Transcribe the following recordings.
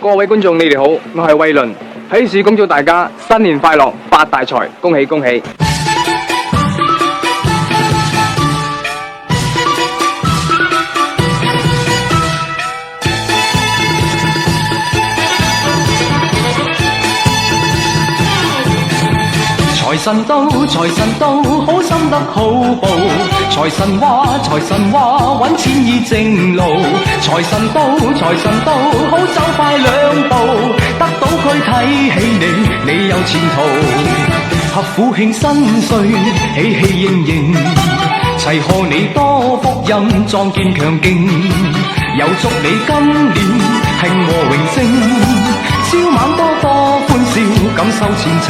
各位觀眾，你哋好，我係衛倫，喺此恭祝大家新年快樂，發大財，恭喜恭喜！財神到，財神到，好心得好報。財神話，財神話，揾錢易正路。財神到，財神到，好走快兩步。得到佢睇起你，你有前途。合府慶新歲，喜氣盈盈，齊賀你多福蔭，壯健強勁。又祝你今年慶和榮升，燒猛多多歡笑，感受前程。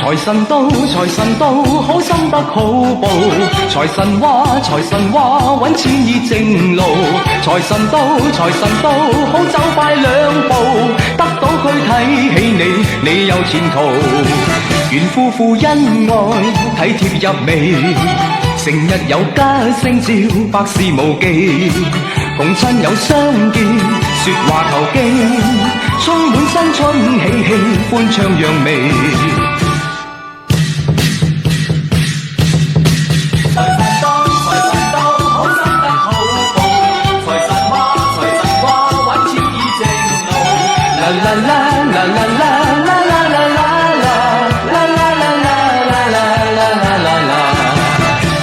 財神到，財神到，好心得好報。財神話，財神話，揾錢易正路。財神到，財神到，好走快兩步。得到佢睇起你，你有前途。願夫婦恩愛，體貼入微，成日有家聲照，百事無忌。共親友相見，說話投機，充滿新春喜氣，歡唱揚眉。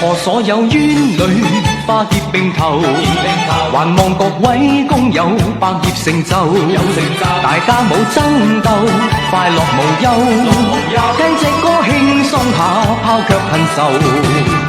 賀所有冤侶花結並頭，還望各位工友百業成就，大家冇爭鬥，快樂無憂，聽隻歌輕鬆下，拋卻恨愁。